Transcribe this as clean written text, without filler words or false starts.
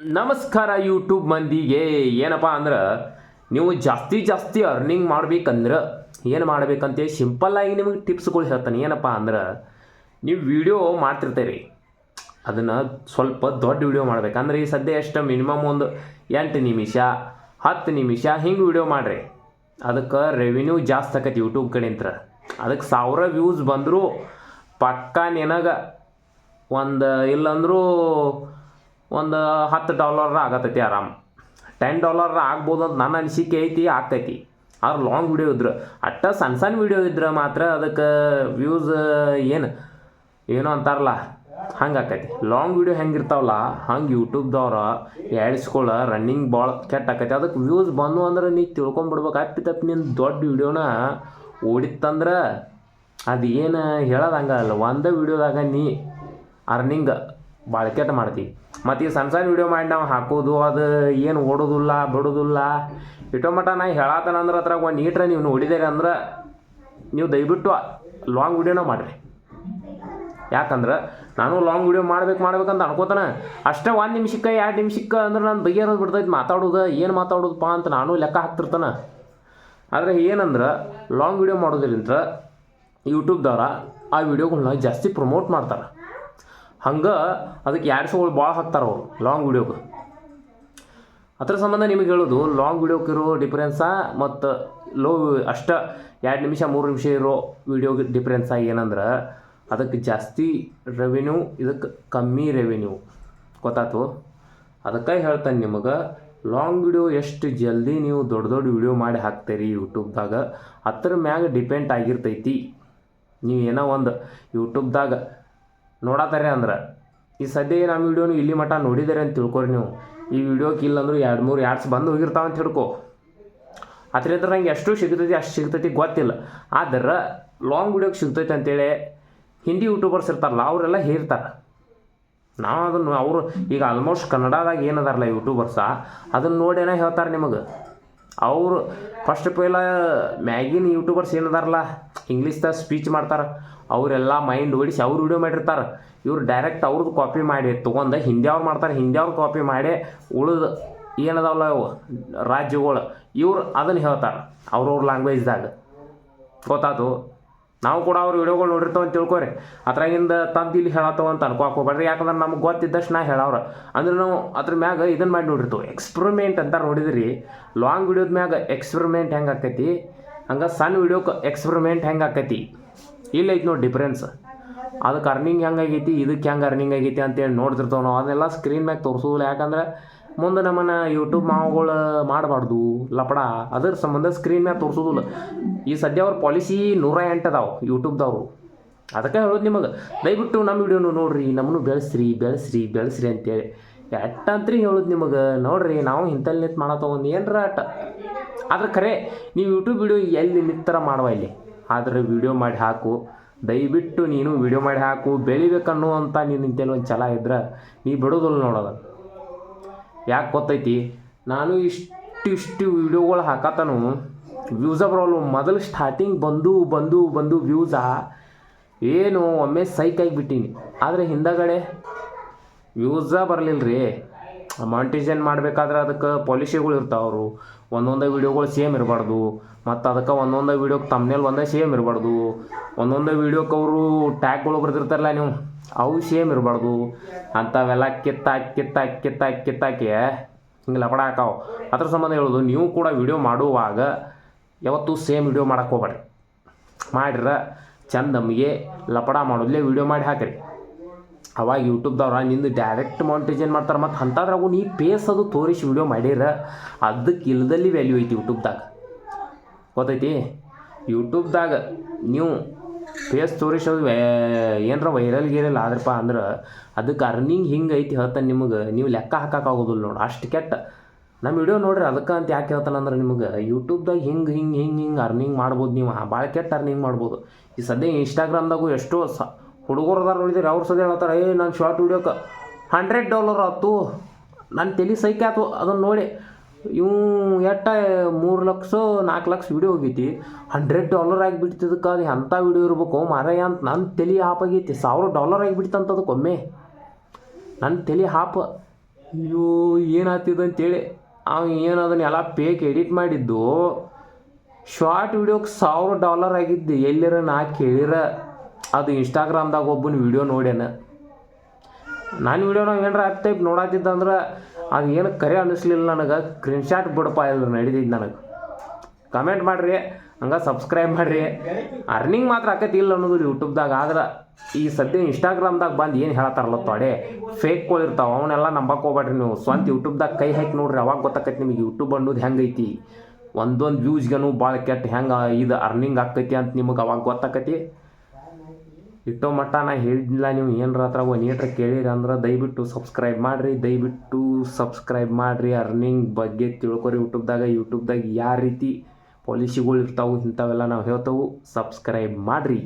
ನಮಸ್ಕಾರ ಯೂಟ್ಯೂಬ್ ಮಂದಿಗೆ. ಏನಪ್ಪ ಅಂದ್ರೆ ನೀವು ಜಾಸ್ತಿ ಅರ್ನಿಂಗ್ ಮಾಡ್ಬೇಕಂದ್ರೆ ಏನು ಮಾಡ್ಬೇಕಂತ ಸಿಂಪಲ್ಲಾಗಿ ನಿಮಗೆ ಟಿಪ್ಸ್ಗಳು ಹೇಳ್ತಾನೆ. ಏನಪ್ಪ ಅಂದ್ರೆ ನೀವು ವಿಡಿಯೋ ಮಾಡ್ತಿರ್ತೀರಿ, ಅದನ್ನು ಸ್ವಲ್ಪ ದೊಡ್ಡ ವಿಡಿಯೋ ಮಾಡ್ಬೇಕಂದ್ರೆ ಈ ಸದ್ಯ ಎಷ್ಟು ಮಿನಿಮಮ್ ಒಂದು 8 ನಿಮಿಷ 10 ನಿಮಿಷ ಹಿಂಗೆ ವಿಡಿಯೋ ಮಾಡಿರಿ. ಅದಕ್ಕೆ ರೆವಿನ್ಯೂ ಜಾಸ್ತಿ ಆಕೈತಿ ಯೂಟ್ಯೂಬ್ ಕಡೆಯಿಂದ. ಅದಕ್ಕೆ 1000 ವ್ಯೂಸ್ ಬಂದರೂ ಪಕ್ಕಾ ನಿನಗೆ ಒಂದು ಇಲ್ಲಂದ್ರೂ ಒಂದು $10 ಆಗತ್ತೈತಿ ಆರಾಮ್. $10 ಆಗ್ಬೋದು ಅಂತ ನನ್ನ ಅನಿಸಿಕೆ ಐತಿ, ಆಕೈತಿ. ಆದ್ರೆ ಲಾಂಗ್ ವಿಡಿಯೋ ಇದ್ರೆ ಸಣ್ಣ ವಿಡಿಯೋ ಇದ್ರೆ ಮಾತ್ರ ಅದಕ್ಕೆ ವ್ಯೂಸ್ ಏನೋ ಅಂತಾರಲ್ಲ ಹಂಗೆ ಆಕೈತಿ. ಲಾಂಗ್ ವಿಡಿಯೋ ಹೆಂಗಿರ್ತಾವಲ್ಲ ಹಂಗೆ ಯೂಟ್ಯೂಬ್ದವ್ರು ಎಳ್ಸ್ಕೊಳ್ಳೋ ರನ್ನಿಂಗ್ ಭಾಳ ಕೆಟ್ಟ ಆಕೈತಿ. ಅದಕ್ಕೆ ವ್ಯೂಸ್ ಬಂದು ಅಂದ್ರೆ ನೀ ತಿಳ್ಕೊಂಬಿಡ್ಬೇಕು. ತಪ್ಪಿ ನಿನ್ನ ದೊಡ್ಡ ವಿಡಿಯೋನ ಓಡಿತ್ತಂದ್ರೆ ಅದು ಏನು ಹೇಳೋದು ಹಂಗಲ್ಲ. ಒಂದೇ ವಿಡಿಯೋದಾಗ ನೀ ಅರ್ನಿಂಗ್ ಭಾಳ ಕೆಟ್ಟ ಮಾಡ್ತೀವಿ. ಮತ್ತು ಈ ಸಣ್ಣ ವಿಡಿಯೋ ಮಾಡಿ ನಾವು ಹಾಕೋದು ಅದು ಏನು ಓಡೋದಿಲ್ಲ ಬಿಡೋದಿಲ್ಲ. ಇಟೋ ಮಟ್ಟ ನಾ ಹೇಳತ್ತನಂದ್ರೆ ಅದ್ರಾಗ ಒಂದು ನೀಟ್ರ ನೀವು ನೋಡಿದ್ದೀರಿ ಅಂದ್ರೆ ನೀವು ದಯವಿಟ್ಟು ಲಾಂಗ್ ವಿಡಿಯೋನ ಮಾಡಿರಿ. ಯಾಕಂದ್ರೆ ನಾನು ಲಾಂಗ್ ವಿಡಿಯೋ ಮಾಡ್ಬೇಕಂತ ಅನ್ಕೋತಾನೆ. ಅಷ್ಟೇ 1 ನಿಮಿಷಕ್ಕೆ 2 ನಿಮಿಷಕ್ಕೆ ಅಂದ್ರೆ ನಾನು ಬಗೆಹರೋದು ಬಿಡ್ತೈತೆ ಮಾತಾಡೋದು. ಏನು ಮಾತಾಡೋದಪ್ಪ ಅಂತ ನಾನು ಲೆಕ್ಕ ಹಾಕ್ತಿರ್ತಾನೆ. ಆದರೆ ಏನಂದ್ರೆ ಲಾಂಗ್ ವಿಡಿಯೋ ಮಾಡೋದ್ರಿಂದ ಯೂಟ್ಯೂಬ್ದವ್ರ ಆ ವಿಡಿಯೋಗಳನ್ನ ಜಾಸ್ತಿ ಪ್ರಮೋಟ್ ಮಾಡ್ತಾರೆ. ಹಂಗೆ ಅದಕ್ಕೆ ಆ್ಯಡ್ಸ್ಗಳು ಭಾಳ ಹಾಕ್ತಾರೆ ಅವರು ಲಾಂಗ್ ವಿಡಿಯೋಗೆ. ಅದ್ರ ಸಂಬಂಧ ನಿಮಗೆ ಹೇಳೋದು ಲಾಂಗ್ ವಿಡಿಯೋಕ್ಕಿರೋ ಡಿಫ್ರೆನ್ಸ ಮತ್ತು ಅಷ್ಟು 2 ನಿಮಿಷ 3 ನಿಮಿಷ ಇರೋ ವಿಡಿಯೋಗೆ ಡಿಫ್ರೆನ್ಸ ಏನಂದ್ರೆ ಅದಕ್ಕೆ ಜಾಸ್ತಿ ರೆವಿನ್ಯೂ, ಇದಕ್ಕೆ ಕಮ್ಮಿ ರೆವಿನ್ಯೂ. ಗೊತ್ತಾಯ್ತು? ಅದಕ್ಕೆ ಹೇಳ್ತಾನೆ ನಿಮಗೆ ಲಾಂಗ್ ವಿಡಿಯೋ ಎಷ್ಟು ಜಲ್ದಿ ನೀವು ದೊಡ್ಡ ವಿಡಿಯೋ ಮಾಡಿ ಹಾಕ್ತೀರಿ ಯೂಟ್ಯೂಬ್ದಾಗ ಅದ್ರ ಮ್ಯಾಗ ಡಿಪೆಂಡ್ ಆಗಿರ್ತೈತಿ. ನೀವು ಏನೋ ಒಂದು ಯೂಟ್ಯೂಬ್ದಾಗ ನೋಡತ್ತಾರೆ ಅಂದ್ರೆ ಈ ಸದ್ಯ ನಮ್ಮ ವಿಡಿಯೋನು ಇಲ್ಲಿ ಮಟ್ಟ ನೋಡಿದಾರೆ ಅಂತ ತಿಳ್ಕೊರಿ. ನೀವು ಈ ವಿಡಿಯೋಕ್ಕೆ ಇಲ್ಲಂದ್ರೂ 2-3 ಆ್ಯಡ್ಸ್ ಬಂದು ಹೋಗಿರ್ತಾವೆ ಅಂತ ತಿಳ್ಕೊ. ಅದರಿಂದ ನಂಗೆ ಎಷ್ಟು ಸಿಗ್ತೈತಿ ಅಷ್ಟು ಸಿಗ್ತೈತಿ ಗೊತ್ತಿಲ್ಲ. ಆದ್ರೆ ಲಾಂಗ್ ವಿಡಿಯೋಗೆ ಸಿಗ್ತೈತೆ ಅಂತೇಳಿ ಹಿಂದಿ ಯೂಟ್ಯೂಬರ್ಸ್ ಇರ್ತಾರಲ್ಲ ಅವರೆಲ್ಲ ಹೇರ್ತಾರೆ. ನಾವು ಅದನ್ನು ಅವರು ಈಗ ಆಲ್ಮೋಸ್ಟ್ ಕನ್ನಡದಾಗ ಏನದಾರಲ್ಲ ಯೂಟ್ಯೂಬರ್ಸ ಅದನ್ನು ನೋಡೇನೋ ಹೇಳ್ತಾರೆ ನಿಮಗೆ. ಅವರು ಫಸ್ಟ್ ಪೈಲ ಮ್ಯಾಗಿನ ಯೂಟ್ಯೂಬರ್ಸ್ ಏನದಾರಲ್ಲ ಇಂಗ್ಲೀಷ್ದಾಗ ಸ್ಪೀಚ್ ಮಾಡ್ತಾರೆ. ಅವರೆಲ್ಲ ಮೈಂಡ್ ಓಡಿಸಿ ಅವ್ರು ವಿಡಿಯೋ ಮಾಡಿರ್ತಾರೆ. ಇವ್ರು ಡೈರೆಕ್ಟ್ ಅವ್ರದ್ದು ಕಾಪಿ ಮಾಡಿ ತೊಗೊಂಡು ಹಿಂದಿಯವ್ರು ಮಾಡ್ತಾರೆ. ಹಿಂದಿಯವ್ರು ಕಾಪಿ ಮಾಡಿ ಉಳಿದು ಏನದಾವಲ್ಲ ಅವು ರಾಜ್ಯಗಳು ಇವ್ರು ಅದನ್ನು ಹೇಳ್ತಾರೆ ಅವ್ರವ್ರ ಲ್ಯಾಂಗ್ವೇಜ್ದಾಗ. ಗೊತ್ತಾಯ್ತು? ನಾವು ಕೂಡ ಅವ್ರ ವಿಡಿಯೋಗಳು ನೋಡಿರ್ತಾವೆ ಅಂತ ತಿಳ್ಕೊರಿ. ಅದ್ರಾಗಿಂದ ತಂದು ಇಲ್ಲಿ ಹೇಳತ್ತವ ಅಂತ ಅನ್ಕೋಬೇಡ್ರಿ. ಯಾಕಂದ್ರೆ ನಮ್ಗೆ ಗೊತ್ತಿದ್ದಷ್ಟು ನಾ ಹೇಳವ್ರ ಅಂದ್ರೆ ನಾವು ಅದ್ರ ಮ್ಯಾಗ ಇದನ್ನು ಮಾಡಿ ನೋಡಿರ್ತೀವಿ. ಎಕ್ಸ್ಪೆರಿಮೆಂಟ್ ಅಂತ ನೋಡಿದ್ರಿ. ಲಾಂಗ್ ವಿಡಿಯೋದ ಮ್ಯಾಗ ಎಕ್ಸ್ಪೆರಿಮೆಂಟ್ ಹೆಂಗೆ ಆಕೈತಿ ಹಂಗೆ ಸಣ್ಣ ವಿಡಿಯೋಕ್ಕೆ ಎಕ್ಸ್ಪೆರಿಮೆಂಟ್ ಹೆಂಗೆ ಆಕೈತಿ ಇಲ್ಲ ಐತಿ ನೋಡಿ ಡಿಫ್ರೆನ್ಸ್. ಅದಕ್ಕೆ ಅರ್ನಿಂಗ್ ಹೆಂಗಾಗೈತಿ ಇದಕ್ಕೆ ಹೆಂಗೆ ಅರ್ನಿಂಗ್ ಆಗೈತಿ ಅಂತೇಳಿ ನೋಡ್ತಿರ್ತಾವೆ ನಾವು. ಅದನ್ನೆಲ್ಲ ಸ್ಕ್ರೀನ್ ಮ್ಯಾಗ ತೋರಿಸೋದಿಲ್ಲ. ಯಾಕಂದ್ರೆ ಮುಂದೆ ನಮ್ಮನ್ನು ಯೂಟ್ಯೂಬ್ ಮಾವುಗಳು ಮಾಡಬಾರ್ದು ಲಪಡ. ಅದ್ರ ಸಂಬಂಧ ಸ್ಕ್ರೀನ್ ಮ್ಯಾಗ ತೋರಿಸೋದಿಲ್ಲ. ಈ ಸದ್ಯ ಅವ್ರ ಪಾಲಿಸಿ 108 ಅದಾವೆ ಯೂಟ್ಯೂಬ್ದವರು. ಅದಕ್ಕೆ ಹೇಳೋದು ನಿಮಗೆ ದಯವಿಟ್ಟು ನಮ್ಮ ವಿಡಿಯೋನು ನೋಡಿರಿ, ನಮ್ಮನ್ನು ಬೆಳೆಸ್ರಿ ಅಂತೇಳಿ ಎಟ್ಟಂತ್ರಿ ಹೇಳೋದು ನಿಮಗೆ. ನೋಡಿರಿ ನಾವು ಇಂಥಲ್ಲಿ ನಿಂತು ಮಾಡತ್ತೋ ಒಂದು ಏನರ ಅಟ್ಟ. ಆದ್ರೆ ಖರೆ ನೀವು ಯೂಟ್ಯೂಬ್ ವಿಡಿಯೋ ಎಲ್ಲಿ ನಿತ್ತರ ಮಾಡುವ ಇಲ್ಲಿ ಆದರೆ ವಿಡಿಯೋ ಮಾಡಿ ಹಾಕು. ದಯವಿಟ್ಟು ನೀನು ವಿಡಿಯೋ ಮಾಡಿ ಹಾಕು. ಬೆಳಿಬೇಕನ್ನುವಂಥ ನೀನು ಇಂತೇಳಿ ಒಂದು ಛಲ ಇದ್ರೆ ನೀ ಬಿಡೋದಿಲ್ಲ ನೋಡೋದು. ಯಾಕೆ ಗೊತ್ತೈತಿ? ನಾನು ಇಷ್ಟು ವಿಡಿಯೋಗಳು ಹಾಕತ್ತನು ವ್ಯೂಸ ಬರೋಲ್ಲ. ಮೊದಲು ಸ್ಟಾರ್ಟಿಂಗ್ ಬಂದು ವ್ಯೂಸ ಏನು ಒಮ್ಮೆ ಸೈಕಾಗಿಬಿಟ್ಟೀನಿ. ಆದರೆ ಹಿಂದಗಡೆ ವ್ಯೂಸ ಬರಲಿಲ್ಲ ರೀ. ಮಾನಿಟೈಸೇಷನ್ ಮಾಡಬೇಕಾದ್ರೆ ಅದಕ್ಕೆ ಪಾಲಿಸಿಗಳು ಇರ್ತಾವೆ. ಅವರು ಒಂದೊಂದೇ ವೀಡಿಯೋಗಳು ಸೇಮ್ ಇರಬಾರ್ದು. ಮತ್ತು ಅದಕ್ಕೆ ಒಂದೊಂದೇ ವೀಡಿಯೋಕ್ಕೆ ತಮ್ನೇಲ್ ಒಂದೇ ಸೇಮ್ ಇರಬಾರ್ದು. ಒಂದೊಂದೇ ವೀಡಿಯೋಕ್ಕೆ ಅವರು ಟ್ಯಾಗ್ಗಳು ಬರ್ತಿರ್ತಾರಲ್ಲ ನೀವು ಅವು ಸೇಮ್ ಇರಬಾರ್ದು. ಅಂಥವೆಲ್ಲ ಕಿತ್ತಾಕಿ ಹಿಂಗೆ ಲಪಡ ಹಾಕಾವು. ಅದ್ರ ಸಂಬಂಧ ಹೇಳೋದು ನೀವು ಕೂಡ ವಿಡಿಯೋ ಮಾಡುವಾಗ ಯಾವತ್ತೂ ಸೇಮ್ ವಿಡಿಯೋ ಮಾಡೋಕ್ಕೆ ಹೋಗ್ಬೇಡ್ರಿ. ಮಾಡಿರ ಚಂದ ನಮಗೆ ಲಪಡ ಮಾಡೋದ್ಲೇ ವಿಡಿಯೋ ಮಾಡಿ ಹಾಕಿರಿ. ಅವಾಗ ಯೂಟ್ಯೂಬ್ದವ್ರ ನಿಂದು ಡೈರೆಕ್ಟ್ ಮಾನಿಟೈಸೇಷನ್ ಮಾಡ್ತಾರೆ. ಮತ್ತು ಅಂಥದ್ರಾಗೂ ನೀ ಪೇಸ್ ಅದು ತೋರಿಸಿ ವಿಡಿಯೋ ಮಾಡಿರ ಅದಕ್ಕೆ ಇಲ್ಲದಲ್ಲಿ ವ್ಯಾಲ್ಯೂ ಐತಿ ಯೂಟ್ಯೂಬ್ದಾಗ. ಗೊತ್ತೈತಿ? ಯೂಟ್ಯೂಬ್ದಾಗ ನೀವು ಫೇಸ್ ತೋರಿಸೋದು ಏನರ ವೈರಲ್ ಆದ್ರಪ್ಪ ಅಂದ್ರೆ ಅದಕ್ಕೆ ಅರ್ನಿಂಗ್ ಹಿಂಗೆ ಐತಿ ಹೇಳ್ತಾನೆ ನಿಮಗೆ. ನೀವು ಲೆಕ್ಕ ಹಾಕೋಕ್ಕಾಗೋದಿಲ್ಲ ನೋಡಿ ಅಷ್ಟು ಕೆಟ್ಟ. ನಮ್ಮ ವಿಡಿಯೋ ನೋಡ್ರಿ. ಅದಕ್ಕೆ ಅಂತ ಯಾಕೆ ಹೇಳ್ತಾನೆ ಅಂದ್ರೆ ನಿಮಗೆ ಯೂಟ್ಯೂಬ್ದಾಗ ಹಿಂಗೆ ಅರ್ನಿಂಗ್ ಮಾಡ್ಬೋದು. ನೀವು ಭಾಳ ಕೆಟ್ಟ ಅರ್ನಿಂಗ್ ಮಾಡ್ಬೋದು. ಈ ಸದ್ಯ ಇನ್ಸ್ಟಾಗ್ರಾಮ್ದಾಗೂ ಎಷ್ಟೋ ಹುಡುಗರದಾರ ನೋಡಿದ್ರೆ ಅವ್ರು ಸದ್ಯ ಹೇಳ್ತಾರೆ ನಾನು ಶಾರ್ಟ್ ವಿಡಿಯೋಕ್ಕೆ $100 ಆಯ್ತು. ನನ್ನ ತಲೆ ಸೈಕೆ ಆಯ್ತು ಅದನ್ನು ನೋಡಿ. ಇವು 3 ಲಕ್ಷ 4 ಲಕ್ಷ ವಿಡಿಯೋ ಹೋಗೈತಿ. $100 ಆಗಿಬಿಡ್ತಿದ್ದಕ್ಕೆ ಅದು ಎಂಥ ವಿಡಿಯೋ ಇರ್ಬೇಕು ಮಾರಾಯ ಅಂತ ನನ್ನ ತಲೆ ಹಾಪಾಗೈತಿ. $1000 ಆಗಿಬಿಡ್ತಂತದಕ್ಕೊಮ್ಮೆ ನನ್ನ ತಲೆ ಹಾಪ. ಅಯ್ಯೋ ಏನಾಗ್ತಿದೆ ಅಂತೇಳಿ ಅವ ಏನು ಅದನ್ನೆಲ್ಲ ಪೇಕ್ ಎಡಿಟ್ ಮಾಡಿದ್ದು ಶಾರ್ಟ್ ವಿಡಿಯೋಕ್ಕೆ $1,000 ಆಗಿದ್ದು ಎಲ್ಲಿರ ನಾ ಕೇಳಿರ ಅದು ಇನ್ಸ್ಟಾಗ್ರಾಮ್ದಾಗ ಒಬ್ಬನ ವಿಡಿಯೋ ನೋಡ್ಯಾನ. ನಾನು ವಿಡಿಯೋನಾಗ ಏನಾರ ಆ್ಯಪ್ ಟೈಪ್ ನೋಡತ್ತಿದ್ದ ಅಂದ್ರೆ ಅದು ಏನು ಕರೆ ಅನ್ನಿಸ್ಲಿಲ್ಲ ನನಗೆ. ಸ್ಕ್ರೀನ್ಶಾಟ್ ಬಿಡಪ್ಪ ಇಲ್ಲ ನಡೀತಿದ್ದು ನನಗೆ. ಕಮೆಂಟ್ ಮಾಡಿರಿ, ಹಂಗೆ ಸಬ್ಸ್ಕ್ರೈಬ್ ಮಾಡಿರಿ. ಅರ್ನಿಂಗ್ ಮಾತ್ರ ಆಕೈತಿ ಇಲ್ಲ ಅನ್ನೋದು ಯೂಟ್ಯೂಬ್ದಾಗ. ಆದ್ರೆ ಈ ಸದ್ಯ ಇನ್ಸ್ಟಾಗ್ರಾಮ್ದಾಗ ಬಂದು ಏನು ಹೇಳ್ತಾರಲ್ಲ ತೊಡೆ ಫೇಕ್ಗಳು ಇರ್ತಾವೆ, ಅವನ್ನೆಲ್ಲ ನಂಬಕ್ಕೆ ಹೋಗ್ಬೇಡ್ರಿ ನೀವು. ಸ್ವಂತ ಯೂಟ್ಯೂಬ್ದಾಗ ಕೈ ಹಾಕಿ ನೋಡ್ರಿ, ಅವಾಗ ಗೊತ್ತಾಕೈತಿ ನಿಮಗೆ ಯೂಟ್ಯೂಬ್ ಅನ್ನೋದು ಹೆಂಗೈತಿ. ಒಂದೊಂದು ವ್ಯೂಸ್ಗೂ ಭಾಳ ಕೆಟ್ಟ ಹೆಂಗೆ ಇದು ಅರ್ನಿಂಗ್ ಆಕೈತಿ ಅಂತ ನಿಮಗೆ ಅವಾಗ ಗೊತ್ತಾಕೈತಿ. ಇಟ್ಟೋ ಮಟ್ಟ ನಾ ಹೇಳಿದ್ದಿಲ್ಲ, ನೀವು ಏನರ ಹತ್ರ ನೀಟ್ರ ಕೇಳಿರಿ ಅಂದ್ರೆ ದಯವಿಟ್ಟು ಸಬ್ಸ್ಕ್ರೈಬ್ ಮಾಡಿರಿ. ಅರ್ನಿಂಗ್ ಬಗ್ಗೆ ತಿಳ್ಕೊರಿ. ಯೂಟ್ಯೂಬ್ದಾಗ ಯಾವ ರೀತಿ ಪಾಲಿಸಿಗಳು ಇರ್ತಾವೆ ಇಂಥವೆಲ್ಲ ನಾವು ಹೇಳ್ತೇವೆ. ಸಬ್ಸ್ಕ್ರೈಬ್ ಮಾಡಿರಿ.